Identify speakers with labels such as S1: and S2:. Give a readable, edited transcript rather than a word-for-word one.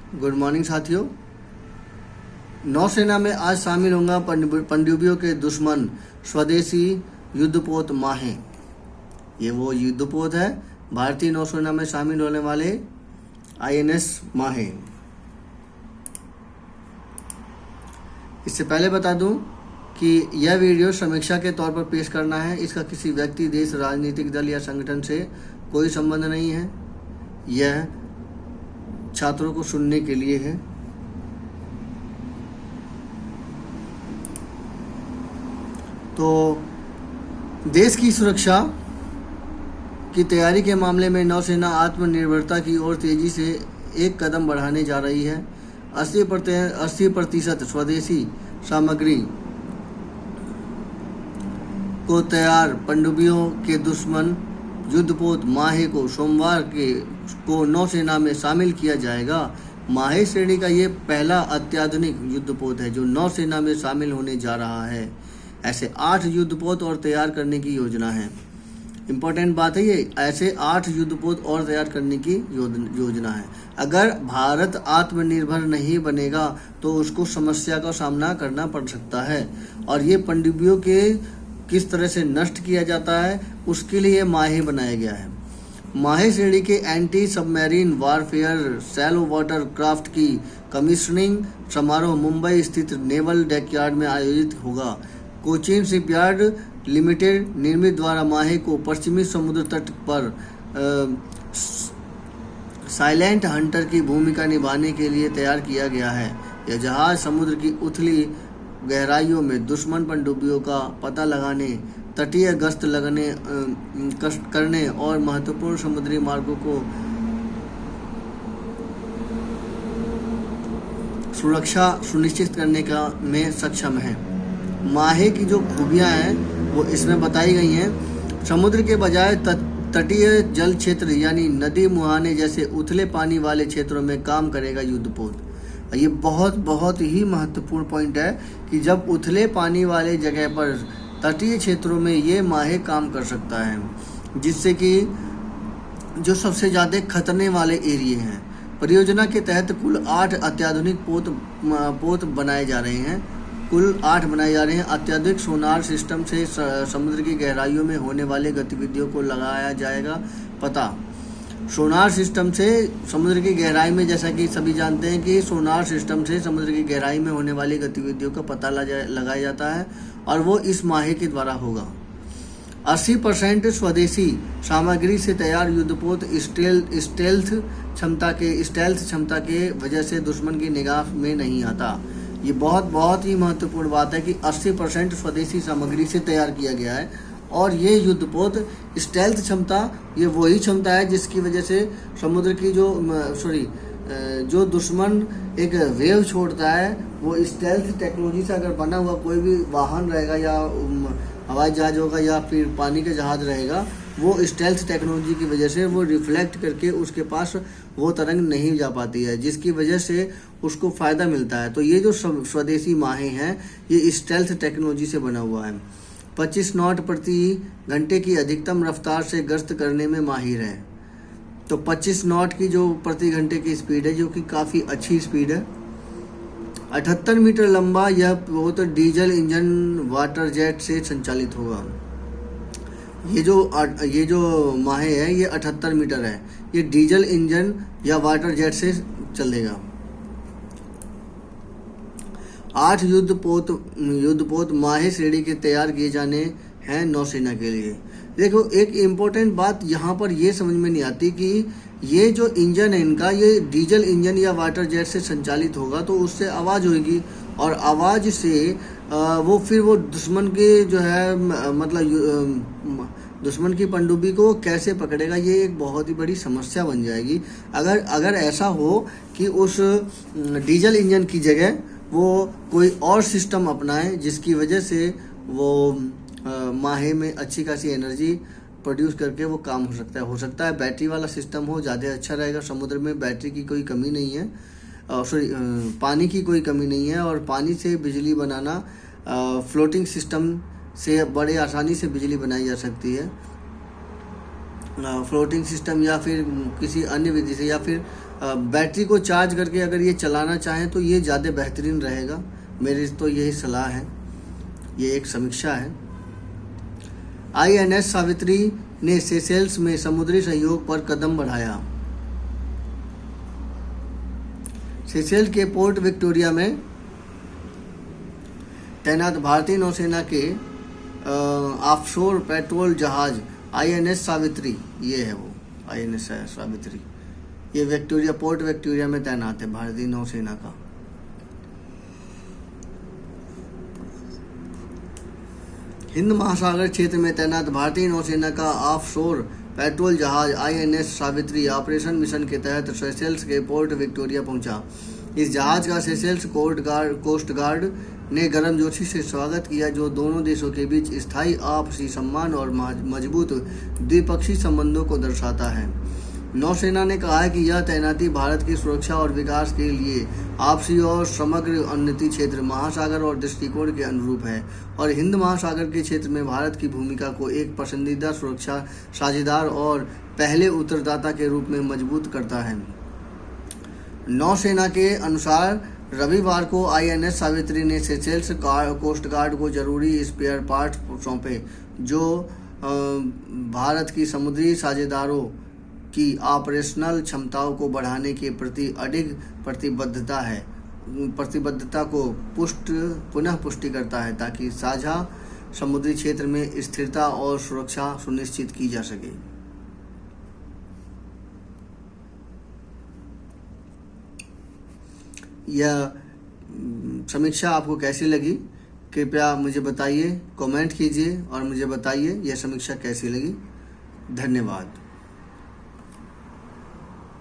S1: Good morning साथियों। नौसेना में आज शामिल होगा पनडुब्बियों के दुश्मन स्वदेशी युद्धपोत माहे। ये वो युद्धपोत है भारतीय नौसेना में शामिल होने वाले INS माहे। इससे पहले बता दूं कि यह वीडियो समीक्षा के तौर पर पेश करना है। इसका किसी व्यक्ति, देश, राजनीतिक दल या संगठन से कोई संबंध नहीं है। यह छात्रों को सुनने के लिए है। तो देश की सुरक्षा की तैयारी के मामले में नौसेना आत्मनिर्भरता की ओर तेजी से एक कदम बढ़ाने जा रही है। 80% स्वदेशी सामग्री को तैयार पनडुब्बियों के दुश्मन युद्धपोत माहे को सोमवार को नौसेना में शामिल किया जाएगा। माहे श्रेणी का ये पहला अत्याधुनिक युद्धपोत है जो नौसेना में शामिल होने जा रहा है। ऐसे 8 युद्धपोत और तैयार करने की योजना है। इम्पोर्टेंट बात है ये, ऐसे 8 युद्धपोत और तैयार करने की योजना है। अगर भारत आत्मनिर्भर नहीं बनेगा तो उसको समस्या का सामना करना पड़ सकता है। और ये पनडुब्बियों के किस तरह से नष्ट किया जाता है उसके लिए माहे बनाया गया है। माहे श्रेणी के anti submarine warfare shallow water craft की कमीशनिंग समारोह मुंबई स्थित नेवल डॉकयार्ड में आयोजित होगा। कोचीन शिपयार्ड लिमिटेड निर्मित द्वारा माहे को पश्चिमी समुद्र तट पर साइलेंट हंटर की भूमिका निभाने के लिए तैयार किया गया है। यह जहाज समुद्र की उथली गहराइयों में दुश्मन पनडुब्बियों का पता लगाने, तटीय गश्त करने और महत्वपूर्ण समुद्री मार्गों को सुरक्षा सुनिश्चित करने में सक्षम है। माहे की जो खूबियां हैं वो इसमें बताई गई हैं। समुद्र के बजाय तटीय जल क्षेत्र यानी नदी, मुहाने जैसे उथले पानी वाले क्षेत्रों में काम करेगा युद्धपोत। ये बहुत ही महत्वपूर्ण पॉइंट है कि जब उथले पानी वाले जगह पर तटीय क्षेत्रों में ये माहे काम कर सकता है, जिससे कि जो सबसे ज़्यादा खतरने वाले एरिया हैं। परियोजना के तहत कुल 8 अत्याधुनिक पोत बनाए जा रहे हैं। अत्याधुनिक सोनार सिस्टम से समुद्र की गहराइयों में होने वाले गतिविधियों को लगाया जाएगा पता। सोनार सिस्टम से समुद्र की गहराई में, जैसा कि सभी जानते हैं कि सोनार सिस्टम से समुद्र की गहराई में होने वाली गतिविधियों का पता लगाया जाता है और वो इस माहे के द्वारा होगा। 80% स्वदेशी सामग्री से तैयार युद्धपोत स्टेल्थ क्षमता के वजह से दुश्मन की निगाह में नहीं आता। ये बहुत ही महत्वपूर्ण बात है कि 80% स्वदेशी सामग्री से तैयार किया गया है। और ये युद्धपोत स्टेल्थ क्षमता, ये वही क्षमता है जिसकी वजह से समुद्र की जो दुश्मन एक वेव छोड़ता है, वो स्टेल्थ टेक्नोलॉजी से अगर बना हुआ कोई भी वाहन रहेगा या हवाई जहाज होगा या फिर पानी का जहाज रहेगा, वो स्टेल्थ टेक्नोलॉजी की वजह से वो रिफ्लेक्ट करके उसके पास वो तरंग नहीं जा पाती है, जिसकी वजह से उसको फ़ायदा मिलता है। तो ये जो स्वदेशी माहे हैं ये स्टेल्थ टेक्नोलॉजी से बना हुआ है। 25 नॉट प्रति घंटे की अधिकतम रफ्तार से गश्त करने में माहिर है। तो 25 नॉट की जो प्रति घंटे की स्पीड है, जो कि काफ़ी अच्छी स्पीड है। 78 मीटर लंबा यह पोत डीजल इंजन वाटर जेट से संचालित होगा। ये जो माहे है ये 78 मीटर है। ये डीजल इंजन या वाटर जेट से चलेगा। 8 युद्धपोत माहे श्रेणी के तैयार किए जाने हैं नौसेना के लिए। देखो, एक इम्पोर्टेंट बात यहाँ पर ये समझ में नहीं आती कि ये जो इंजन है इनका, ये डीजल इंजन या वाटर जेट से संचालित होगा तो उससे आवाज़ होगी और आवाज़ से वो दुश्मन के जो है दुश्मन की पनडुब्बी को कैसे पकड़ेगा, ये एक बहुत ही बड़ी समस्या बन जाएगी। अगर ऐसा हो कि उस डीजल इंजन की जगह वो कोई और सिस्टम अपनाए जिसकी वजह से वो माहे में अच्छी खासी एनर्जी प्रोड्यूस करके वो काम हो सकता है बैटरी वाला सिस्टम हो, ज़्यादा अच्छा रहेगा। समुद्र में बैटरी की कोई कमी नहीं है, पानी की कोई कमी नहीं है। और पानी से बिजली बनाना फ्लोटिंग सिस्टम से बड़े आसानी से बिजली बनाई जा सकती है। फ्लोटिंग सिस्टम या फिर किसी अन्य विधि से या फिर बैटरी को चार्ज करके अगर ये चलाना चाहें तो ये ज़्यादा बेहतरीन रहेगा। मेरी तो यही सलाह है। ये एक समीक्षा है। INS सावित्री ने सेशेल्स में समुद्री सहयोग पर कदम बढ़ाया। सेशेल्स के पोर्ट विक्टोरिया में तैनात भारतीय नौसेना के ऑफशोर पेट्रोल जहाज INS सावित्री, ये है वो INS सावित्री, ये विक्टोरिया, पोर्ट विक्टोरिया में तैनात है भारतीय नौसेना का। हिंद महासागर क्षेत्र में तैनात भारतीय नौसेना का ऑफशोर पेट्रोल जहाज INS सावित्री ऑपरेशन मिशन के तहत सेशेल्स के पोर्ट विक्टोरिया पहुंचा। इस जहाज का सेशेल्स कोस्ट गार्ड ने गर्मजोशी से स्वागत किया, जो दोनों देशों के बीच स्थायी आपसी सम्मान और मजबूत द्विपक्षीय संबंधों को दर्शाता है। नौसेना ने कहा है कि यह तैनाती भारत की सुरक्षा और विकास के लिए आपसी और समग्र उन्नति क्षेत्र, महासागर और दृष्टिकोण के अनुरूप है और हिंद महासागर के क्षेत्र में भारत की भूमिका को एक पसंदीदा सुरक्षा साझेदार और पहले उत्तरदाता के रूप में मजबूत करता है। नौसेना के अनुसार रविवार को INS सावित्री ने सेशेल्स कोस्ट गार्ड को जरूरी स्पेयर पार्ट्स सौंपे, जो भारत की समुद्री साझेदारों की ऑपरेशनल क्षमताओं को बढ़ाने के प्रति अडिग प्रतिबद्धता को पुनः पुष्टि करता है, ताकि साझा समुद्री क्षेत्र में स्थिरता और सुरक्षा सुनिश्चित की जा सके। यह समीक्षा आपको कैसी लगी, कृपया मुझे बताइए, कमेंट कीजिए और मुझे बताइए यह समीक्षा कैसी लगी। धन्यवाद।